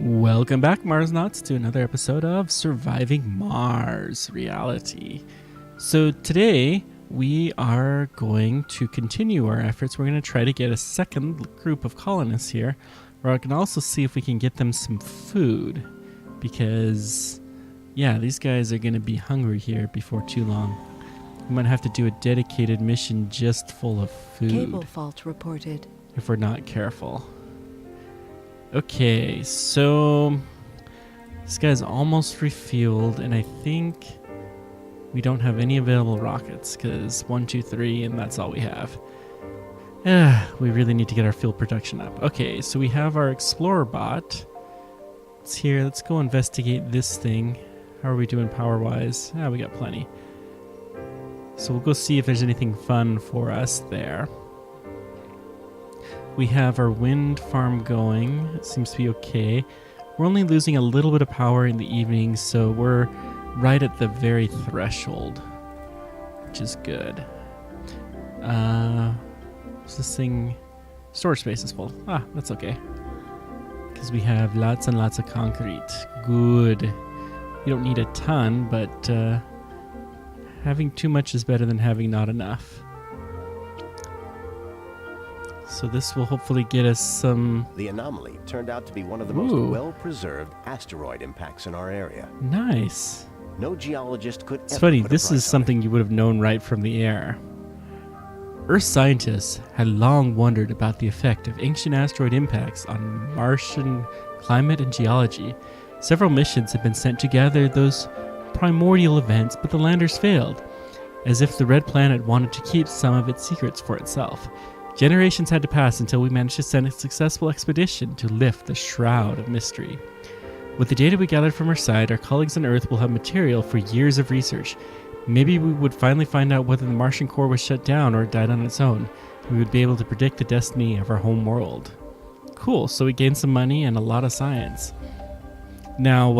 Welcome back, Marsnauts, to another episode of Surviving Mars Reality. So today we are going to continue our efforts. We're going to try to get a second group of colonists here, where I can also see if we can get them some food, because yeah, these guys are going to be hungry here before too long. We might have to do a dedicated mission just full of food. Cable fault reported. If we're not careful. Okay, so this guy's almost refueled, and I think we don't have any available rockets, because 1, 2, 3, and that's all we have. We really need to get our fuel production up. Okay, so we have our explorer bot. It's here. Let's go investigate this thing. How are we doing power-wise? We got plenty. So we'll go see if there's anything fun for us there. We have our wind farm going. It seems to be okay. We're only losing a little bit of power in the evening, so we're right at the very threshold, which is good. What's this thing? Storage space is full. That's okay. Because we have lots and lots of concrete. Good. You don't need a ton, but having too much is better than having not enough. So this will hopefully get us some... The anomaly turned out to be one of the most well-preserved asteroid impacts in our area. Nice. No geologist could It's ever funny, put a this price is on something you would have known right from the air. Earth scientists had long wondered about the effect of ancient asteroid impacts on Martian climate and geology. Several missions have been sent to gather those primordial events, but the landers failed, as if the Red Planet wanted to keep some of its secrets for itself. Generations had to pass until we managed to send a successful expedition to lift the shroud of mystery. With the data we gathered from our side, our colleagues on Earth will have material for years of research. Maybe we would finally find out whether the Martian core was shut down or died on its own. We would be able to predict the destiny of our home world. Cool, so we gained some money and a lot of science. Now,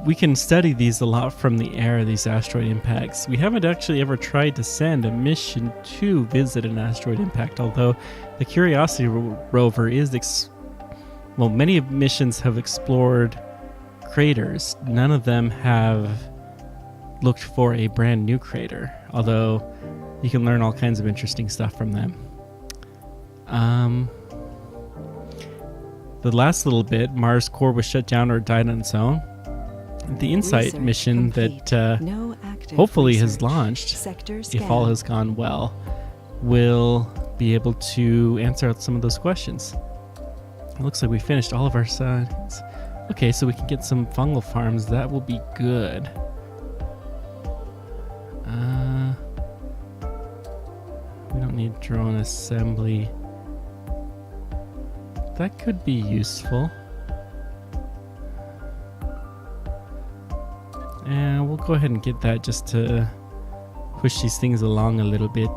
we can study these a lot from the air, these asteroid impacts. We haven't actually ever tried to send a mission to visit an asteroid impact, although the Curiosity rover is... many missions have explored craters. None of them have looked for a brand new crater, although you can learn all kinds of interesting stuff from them. The last little bit, Mars core was shut down or died on its own. The InSight Research mission complete. that No active hopefully has research. launched, Sector if scan. all has gone well, will be able to answer out some of those questions. It looks like we finished all of our science. Okay, so we can get some fungal farms. That will be good. We don't need drone assembly. That could be useful. And we'll go ahead and get that just to push these things along a little bit.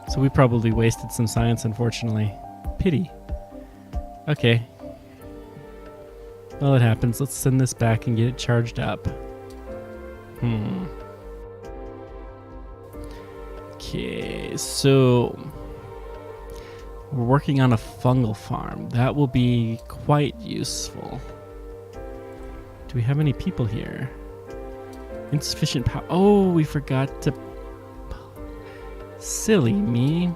So we probably wasted some science, unfortunately. Pity. Okay. Well, it happens. Let's send this back and get it charged up. Okay, so we're working on a fungal farm. That will be quite useful. Do we have any people here? Insufficient power. Oh, we forgot to... Silly me.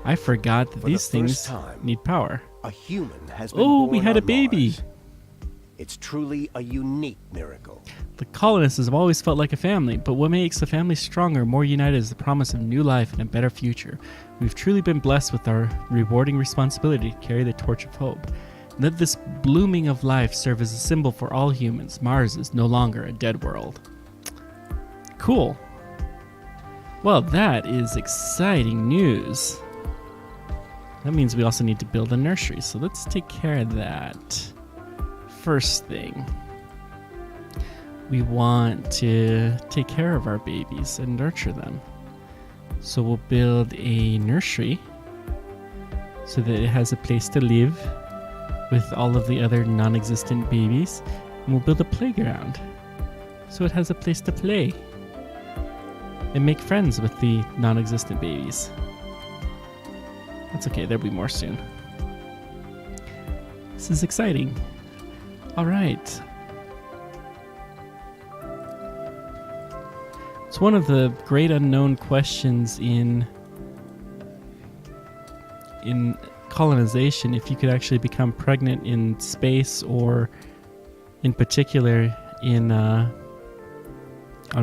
I forgot that For these the things first time, need power. A human has been Oh, born we had a on baby. Mars. It's truly a unique miracle. The colonists have always felt like a family, but what makes a family stronger, more united, is the promise of new life and a better future. We've truly been blessed with our rewarding responsibility to carry the torch of hope. Let this blooming of life serve as a symbol for all humans. Mars is no longer a dead world. Cool. Well, that is exciting news. That means we also need to build a nursery, so let's take care of that. First thing, we want to take care of our babies and nurture them. So we'll build a nursery so that it has a place to live with all of the other non-existent babies. And we'll build a playground so it has a place to play. and make friends with the non-existent babies. That's okay, there'll be more soon. This is exciting. All right. It's one of the great unknown questions in colonization, if you could actually become pregnant in space, or in particular in on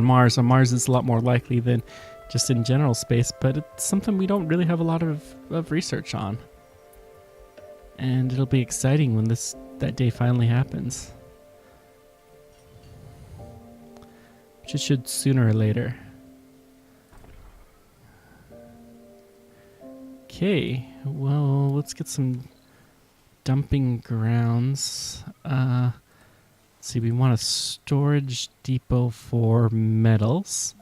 Mars. On Mars it's a lot more likely than just in general space, but it's something we don't really have a lot of research on. And it'll be exciting when that day finally happens. Which it should sooner or later. Okay, well, let's get some dumping grounds. Let's see, we want a storage depot for metals.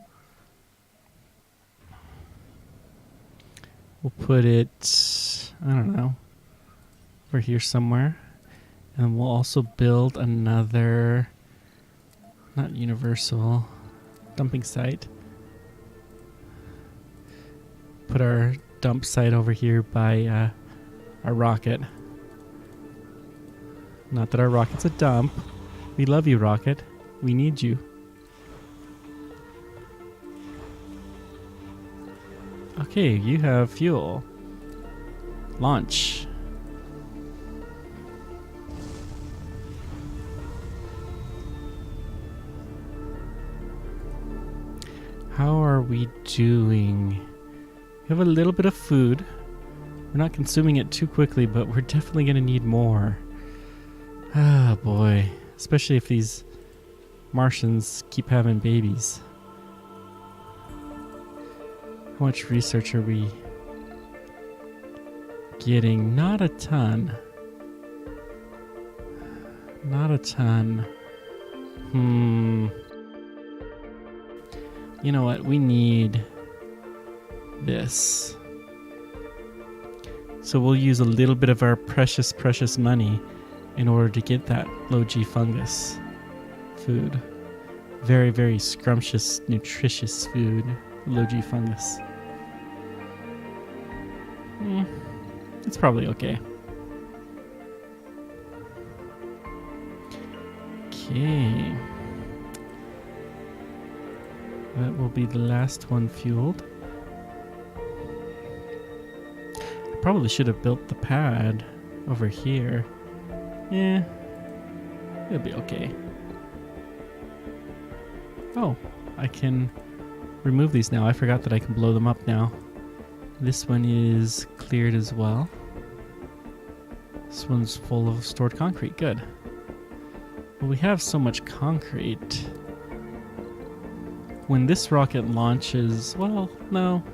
We'll put it, I don't know, over here somewhere. And we'll also build another, not universal, dumping site. Put our dump site over here by our rocket. Not that our rocket's a dump. We love you, rocket. We need you. Okay, you have fuel. Launch. How are we doing? We have a little bit of food. We're not consuming it too quickly, but we're definitely going to need more. Ah, boy. Especially if these Martians keep having babies. How much research are we getting? Not a ton. Not a ton. You know what? We need this. So we'll use a little bit of our precious, precious money in order to get that low G fungus food. Very, very scrumptious, nutritious food. Low G fungus. It's probably okay. Okay. That will be the last one fueled. I probably should have built the pad over here. Yeah, it'll be okay. Oh, I can remove these now. I forgot that I can blow them up now. This one is cleared as well. This one's full of stored concrete. Good. Well, we have so much concrete. When this rocket launches, well, no.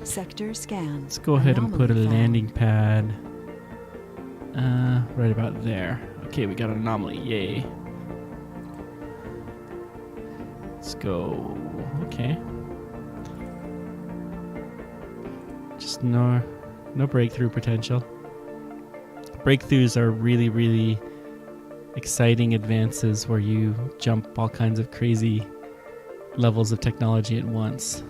Sector scan. Let's go ahead and put a landing pad right about there. Okay, we got an anomaly. Yay. Let's go. Okay. Just no breakthrough potential. Breakthroughs are really, really exciting advances where you jump all kinds of crazy levels of technology at once.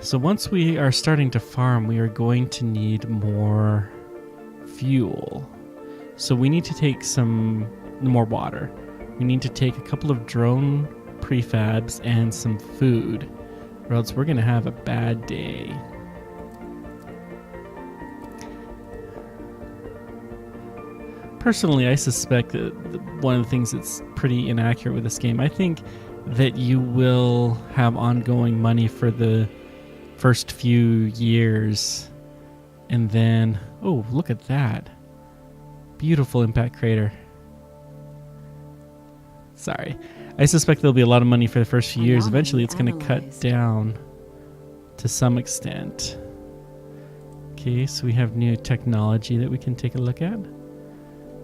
So once we are starting to farm, we are going to need more fuel. So we need to take some more water. We need to take a couple of drone prefabs and some food, or else we're going to have a bad day. Personally, I suspect that one of the things that's pretty inaccurate with this game, I think that you will have ongoing money for the first few years, and then, oh, look at that. Beautiful impact crater. Sorry. I suspect there'll be a lot of money for the first few years. Eventually it's going to cut down to some extent. Okay, so we have new technology that we can take a look at.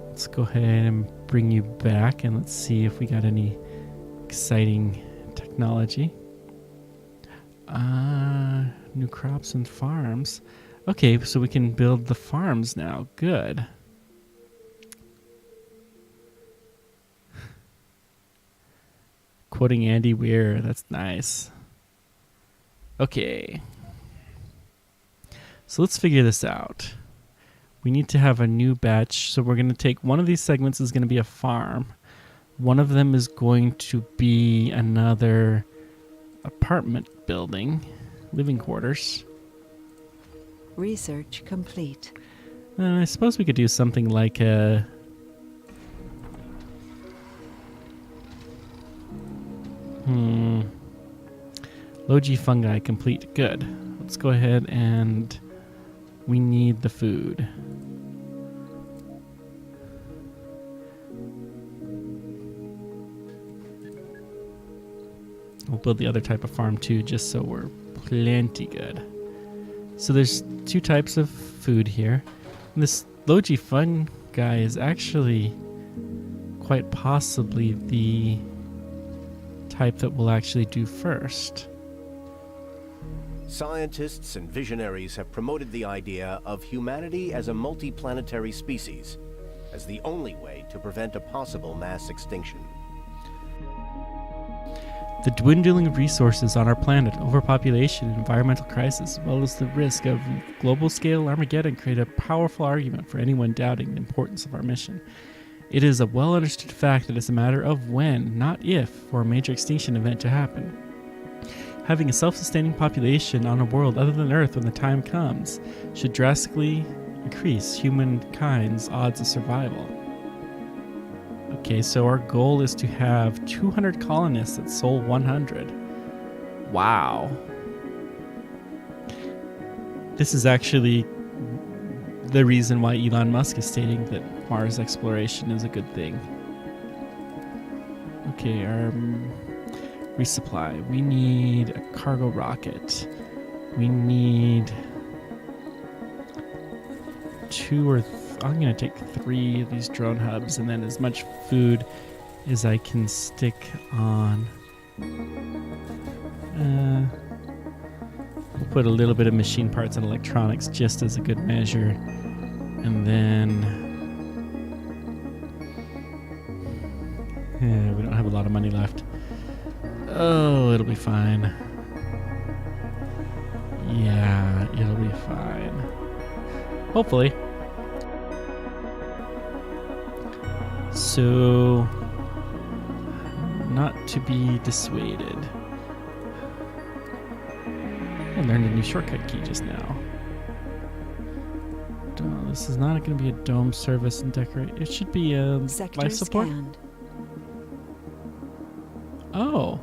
Let's go ahead and bring you back and let's see if we got any exciting technology. New crops and farms. Okay, so we can build the farms now. Good. Quoting Andy Weir. That's nice. Okay. So let's figure this out. We need to have a new batch. So we're going to take one of these segments is going to be a farm. One of them is going to be another apartment building, living quarters. Research complete. I suppose we could do something like a... Logi fungi complete. Good. Let's go ahead and we need the food. We'll build the other type of farm too, just so we're plenty good. So there's two types of food here. And this Logi fungi is actually quite possibly the type that we'll actually do first. Scientists and visionaries have promoted the idea of humanity as a multi-planetary species as the only way to prevent a possible mass extinction. The dwindling resources on our planet, overpopulation, and environmental crisis, as well as the risk of global-scale Armageddon, create a powerful argument for anyone doubting the importance of our mission. It is a well-understood fact that it's a matter of when, not if, for a major extinction event to happen. Having a self-sustaining population on a world other than Earth when the time comes should drastically increase humankind's odds of survival. Okay, so our goal is to have 200 colonists at Sol 100. Wow. This is actually the reason why Elon Musk is stating that Mars exploration is a good thing. Okay, our resupply. We need a cargo rocket. We need I'm going to take 3 of these drone hubs and then as much food as I can stick on. We'll put a little bit of machine parts and electronics just as a good measure. And then... we don't have a lot of money left. Oh, it'll be fine. Yeah, it'll be fine. Hopefully. So, not to be dissuaded. I learned a new shortcut key just now. This is not going to be a dome service and decorate. It should be a Sector life support. scanned. Oh,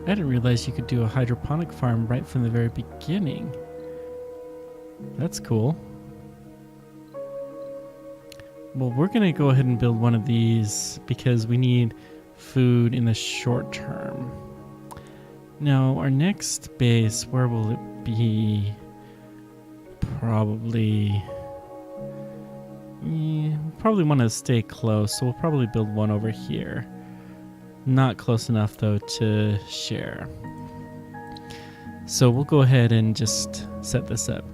I didn't realize you could do a hydroponic farm right from the very beginning. That's cool. Well, we're going to go ahead and build one of these because we need food in the short term. Now, our next base, where will it be? Probably... probably want to stay close, so we'll probably build one over here. Not close enough, though, to share. So we'll go ahead and just set this up.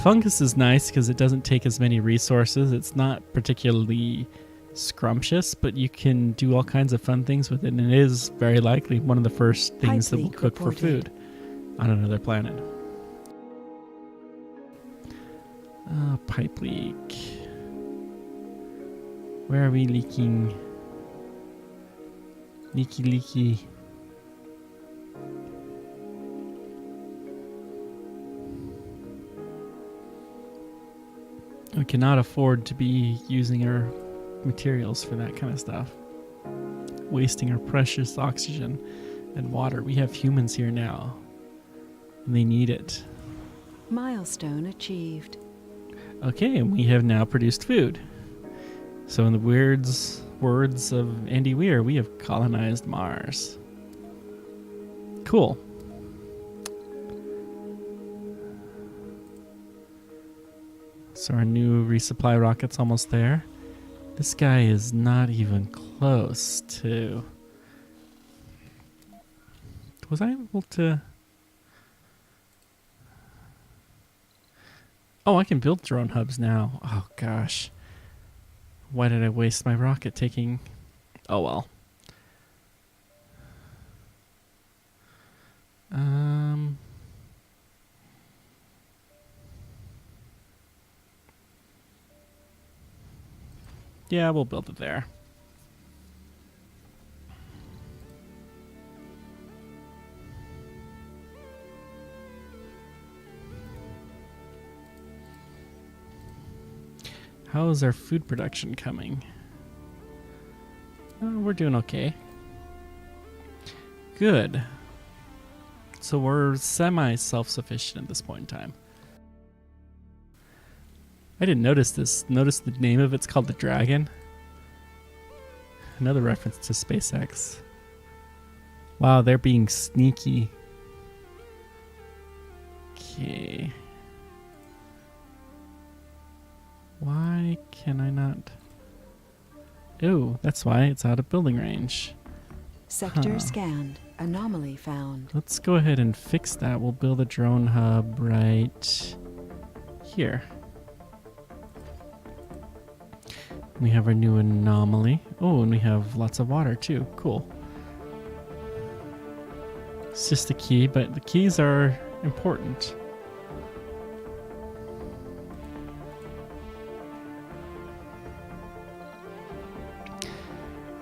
Fungus is nice because it doesn't take as many resources. It's not particularly scrumptious, but you can do all kinds of fun things with it, and it is very likely one of the first things that we'll cook for food on another planet. Pipe leak. Where are we leaking? Leaky, leaky. We cannot afford to be using our materials for that kind of stuff. Wasting our precious oxygen and water. We have humans here now, and they need it. Milestone achieved. Okay, and we have now produced food. So in the words of Andy Weir, we have colonized Mars. Cool. So our new resupply rocket's almost there. This guy is not even close to... Was I able to... Oh, I can build drone hubs now. Oh, gosh. Why did I waste my rocket taking... Oh, well. Yeah, we'll build it there. How is our food production coming? We're doing okay. Good. So we're semi-self-sufficient at this point in time. I didn't notice this. Notice the name of it's called the Dragon. Another reference to SpaceX. Wow, they're being sneaky. Okay. Why can I not? Oh, that's why it's out of building range. Sector scanned. Anomaly found. Let's go ahead and fix that. We'll build a drone hub right here. We have our new anomaly. Oh, and we have lots of water too. Cool. It's just a key, but the keys are important.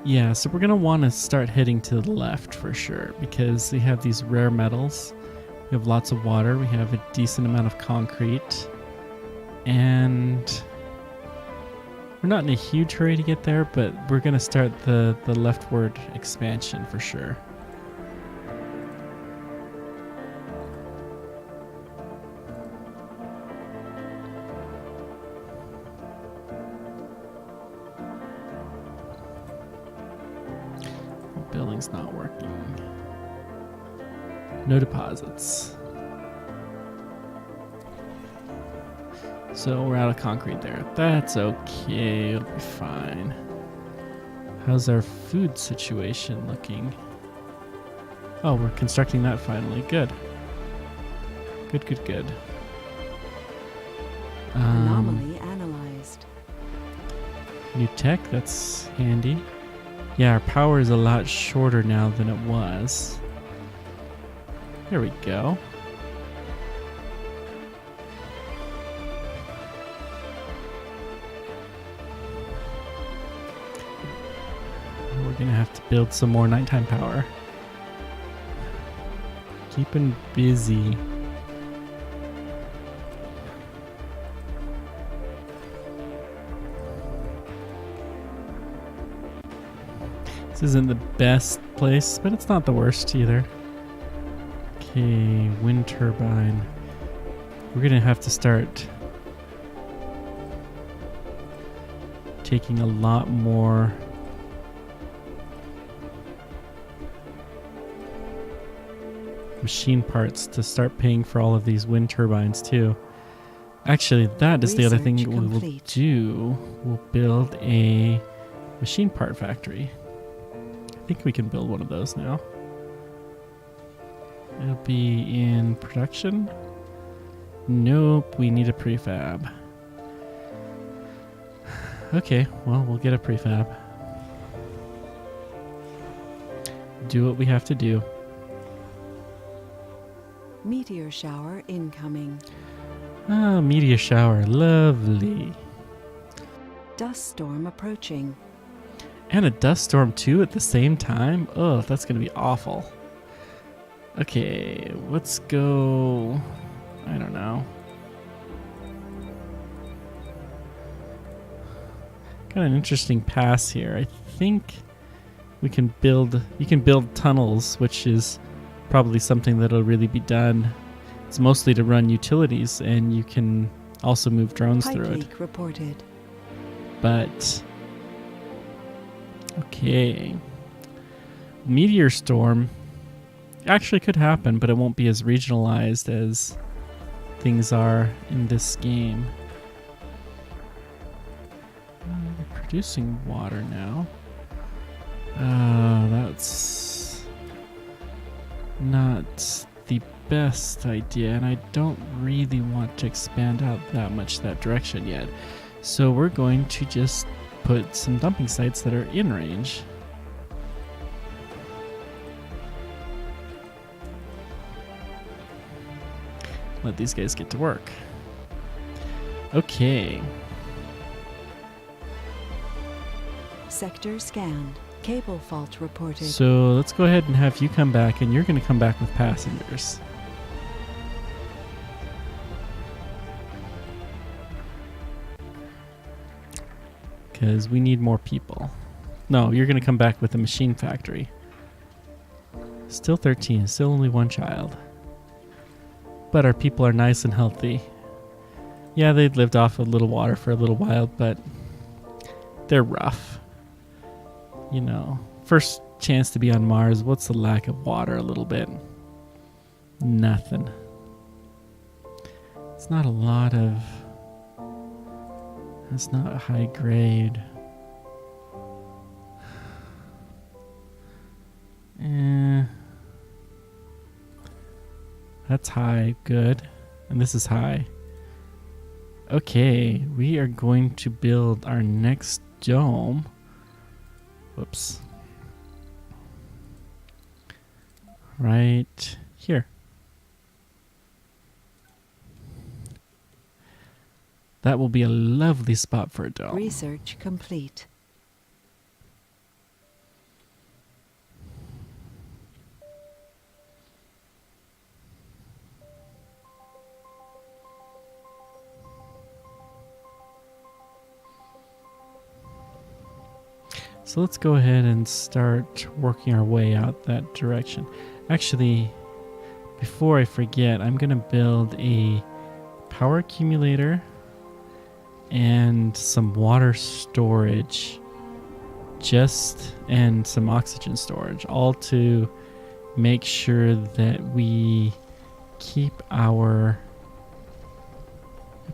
Yeah, so we're going to want to start heading to the left for sure because we have these rare metals. We have lots of water. We have a decent amount of concrete. And we're not in a huge hurry to get there, but we're going to start the leftward expansion for sure. Building's not working. No deposits. So we're out of concrete there. That's okay. It'll be fine. How's our food situation looking? Oh, we're constructing that finally. Good. Good, good, good. Anomaly analyzed. New tech, that's handy. Yeah, our power is a lot shorter now than it was. There we go. We're gonna have to build some more nighttime power. Keeping busy. This isn't the best place, but it's not the worst either. Okay, wind turbine. We're gonna have to start taking a lot more machine parts to start paying for all of these wind turbines too. Actually, that is the other thing we will do. We'll build a machine part factory. I think we can build one of those now. It'll be in production. Nope, we need a prefab. Okay, well, we'll get a prefab. Do what we have to do. Meteor shower incoming. Ah, meteor shower, lovely. Dust storm approaching. And a dust storm too at the same time? Oh, that's gonna be awful. Okay, let's go. I don't know. Got an interesting pass here. I think we can build. You can build tunnels, which is probably something that'll really be done. It's mostly to run utilities, and you can also move drones Pipe through it. leak reported. But okay, meteor storm actually could happen, but it won't be as regionalized as things are in this game. We're producing water now. That's not the best idea, and I don't really want to expand out that much that direction yet. So we're going to just put some dumping sites that are in range. Let these guys get to work. Okay. Sector scanned. Cable fault reported. So let's go ahead and have you come back, and you're going to come back with passengers. Because we need more people. No, you're going to come back with the machine factory. Still 13, still only one child. But our people are nice and healthy. Yeah, they'd lived off a little water for a little while, but they're rough. You know, first chance to be on Mars, what's the lack of water a little bit? Nothing. It's not a lot of... It's not high grade. That's high, good. And this is high. Okay, we are going to build our next dome. Whoops. Right here. That will be a lovely spot for a dome. Research complete. So let's go ahead and start working our way out that direction. Actually, before I forget, I'm going to build a power accumulator and some water storage, and some oxygen storage, all to make sure that we keep our...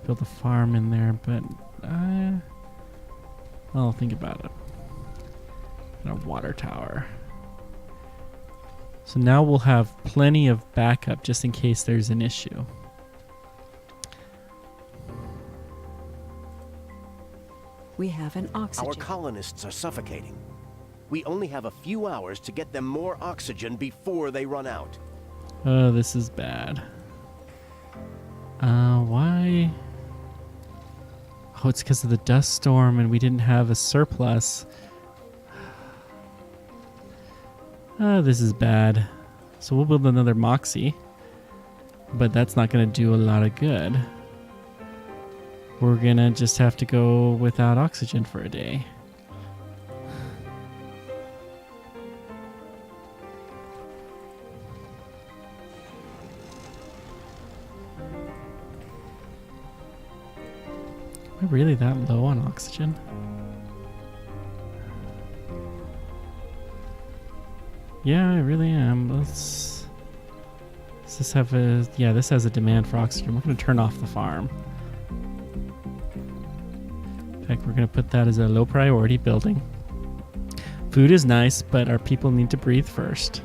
build a farm in there, but I'll think about it. And a water tower. So now we'll have plenty of backup just in case there's an issue. We have an oxygen. Our colonists are suffocating. We only have a few hours to get them more oxygen before they run out. Oh, this is bad. Why? Oh, it's because of the dust storm and we didn't have a surplus. This is bad. So we'll build another Moxie. But that's not going to do a lot of good. We're going to just have to go without oxygen for a day. Am I really that low on oxygen? Yeah, I really am. Let's does this have a... Yeah, this has a demand for oxygen. We're going to turn off the farm. In fact, we're going to put that as a low priority building. Food is nice, but our people need to breathe first.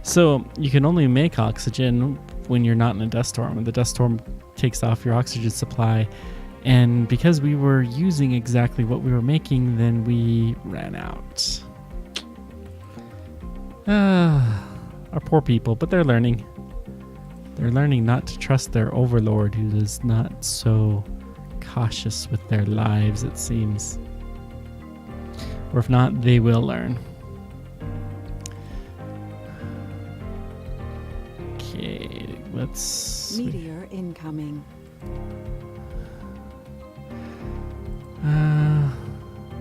So you can only make oxygen when you're not in a dust storm. And the dust storm takes off your oxygen supply. And because we were using exactly what we were making, then we ran out. Our poor people, but they're learning. They're learning not to trust their overlord, who is not so cautious with their lives, it seems. Or if not, they will learn. Okay, let's... Meteor incoming.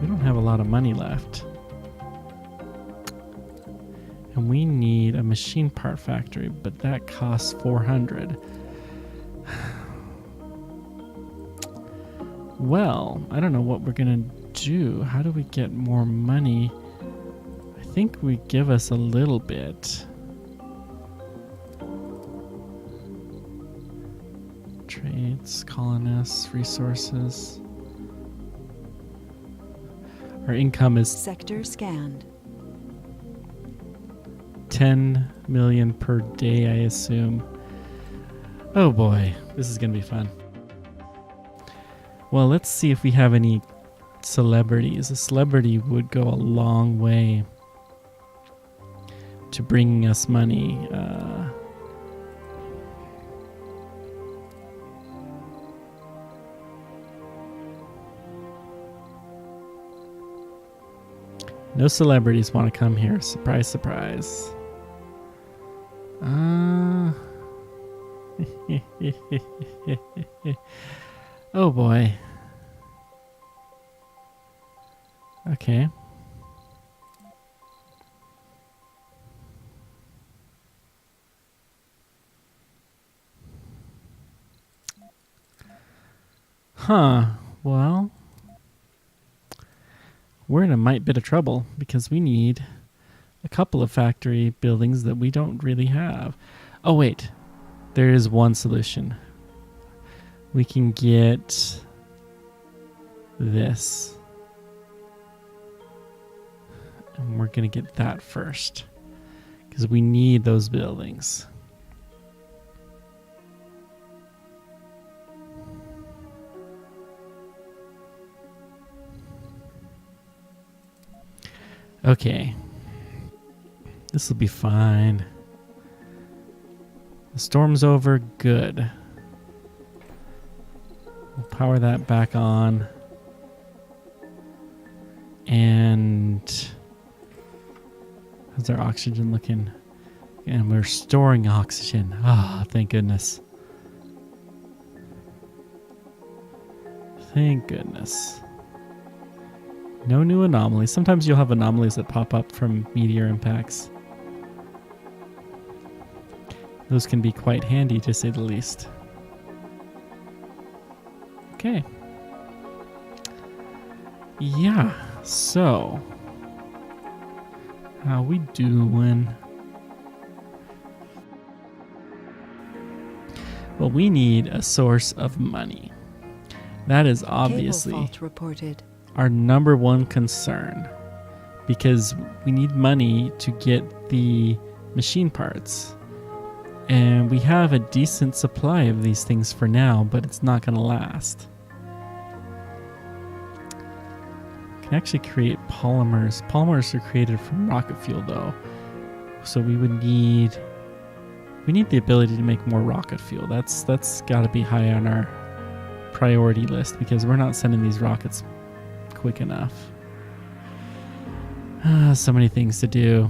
We don't have a lot of money left. And we need a machine part factory, but that costs 400. Well, I don't know what we're gonna do. How do we get more money? I think we give us a little bit. Trades, colonists, resources. Our income is Sector scanned. 10 million per day, I assume. Oh boy, this is gonna be fun. Well, let's see if we have any celebrities. A celebrity would go a long way to bringing us money. No celebrities want to come here. Surprise, surprise. Oh boy. Okay. Huh. Well, we're in a mite bit of trouble because we need a couple of factory buildings that we don't really have. Oh, wait. There is one solution. We can get this. And we're going to get that first because we need those buildings. Okay. This will be fine. The storm's over. Good. We'll power that back on. And how's our oxygen looking? And we're storing oxygen. Ah, thank goodness. Thank goodness. No new anomalies. Sometimes you'll have anomalies that pop up from meteor impacts. Those can be quite handy, to say the least. Okay. Yeah, so how we doing? Well, we need a source of money. That is obviously Cable fault reported. our number one concern, because we need money to get the machine parts. And we have a decent supply of these things for now, but it's not going to last. We can actually create polymers. Polymers are created from rocket fuel, though. So we need the ability to make more rocket fuel. That's got to be high on our priority list, because we're not sending these rockets quick enough. So many things to do.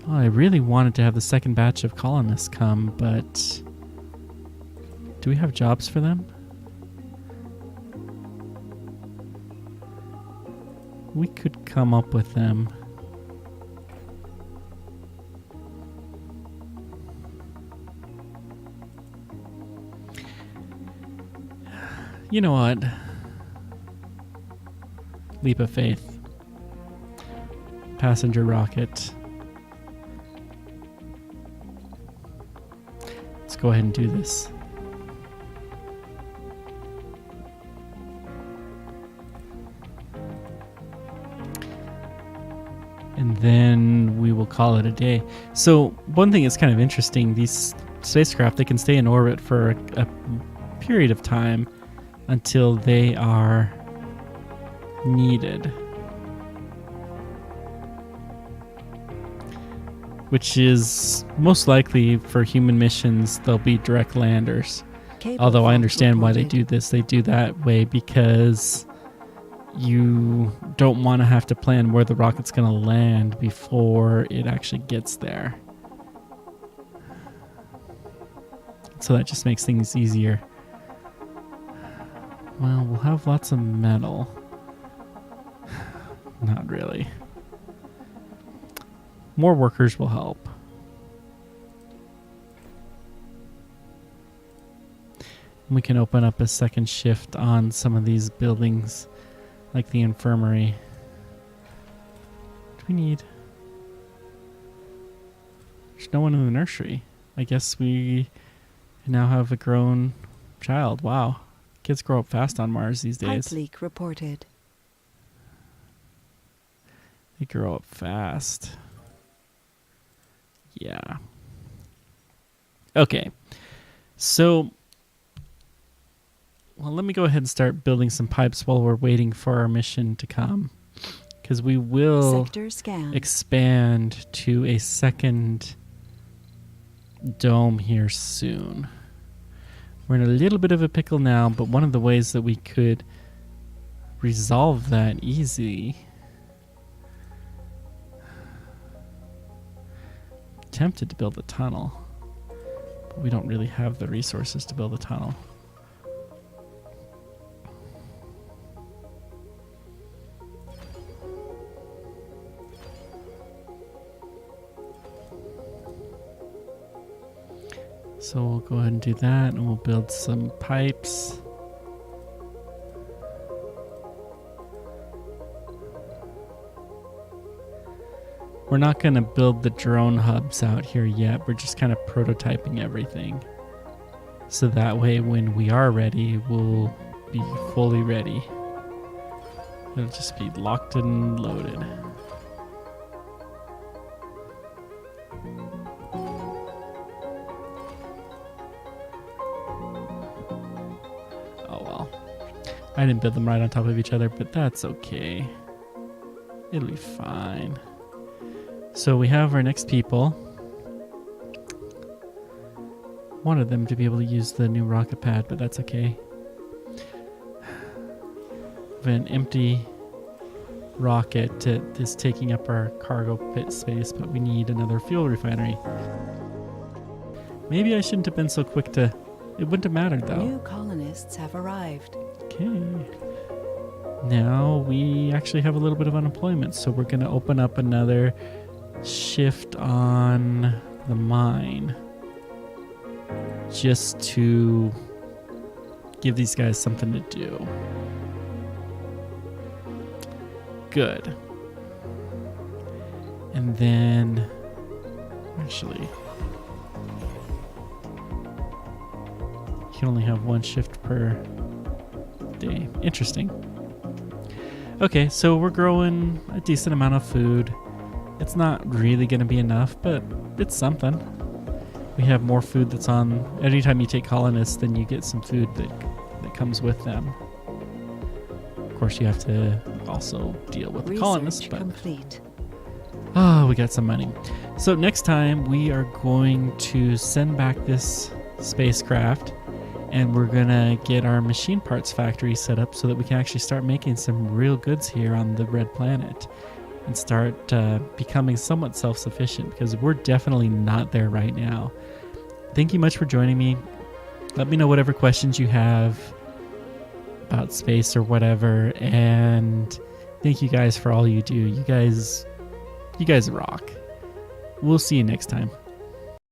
Oh, I really wanted to have the second batch of colonists come, but do we have jobs for them? We could come up with them. You know what? Leap of faith. Passenger rocket. Let's go ahead and do this. And then we will call it a day. So one thing that's kind of interesting, these spacecraft, they can stay in orbit for a period of time until they are needed. Which is most likely for human missions, they'll be direct landers. Cable Although I fault understand why they reported. do this. They do that way because you don't want to have to plan where the rocket's going to land before it actually gets there. So that just makes things easier. Well, we'll have lots of metal. Not really. More workers will help. We can open up a second shift on some of these buildings, like the infirmary. What do we need? There's no one in the nursery. I guess we now have a grown child. Wow. Kids grow up fast on Mars these days. Pipe leak reported. They grow up fast. Yeah. Okay. So, well, let me go ahead and start building some pipes while we're waiting for our mission to come. Because we will Sector scan. expand to a second dome here soon. We're in a little bit of a pickle now, but one of the ways that we could resolve that easy. Tempted to build a tunnel, but we don't really have the resources to build a tunnel. So we'll go ahead and do that, and we'll build some pipes. We're not going to build the drone hubs out here yet. We're just kind of prototyping everything. So that way when we are ready, we'll be fully ready. It'll just be locked and loaded. Oh well. I didn't build them right on top of each other, but that's okay. It'll be fine. So we have our next people. Wanted them to be able to use the new rocket pad, but that's okay. We have an empty rocket that is taking up our cargo pit space, but we need another fuel refinery. Maybe I shouldn't have been so quick to... It wouldn't have mattered though. New colonists have arrived. Okay. Now we actually have a little bit of unemployment, so we're going to open up another shift on the mine just to give these guys something to do. Good. And then actually you can only have one shift per day. Interesting. Okay, so we're growing a decent amount of food. It's not really going to be enough, but it's something. We have more food that's on... Anytime you take colonists, then you get some food that comes with them. Of course, you have to also deal with the colonists, but... complete. Oh, we got some money. So next time, we are going to send back this spacecraft, and we're going to get our machine parts factory set up so that we can actually start making some real goods here on the red planet. And start becoming somewhat self-sufficient, because we're definitely not there right now. Thank you much for joining me. Let me know whatever questions you have about space or whatever, and thank you guys for all you do. You guys rock. We'll see you next time.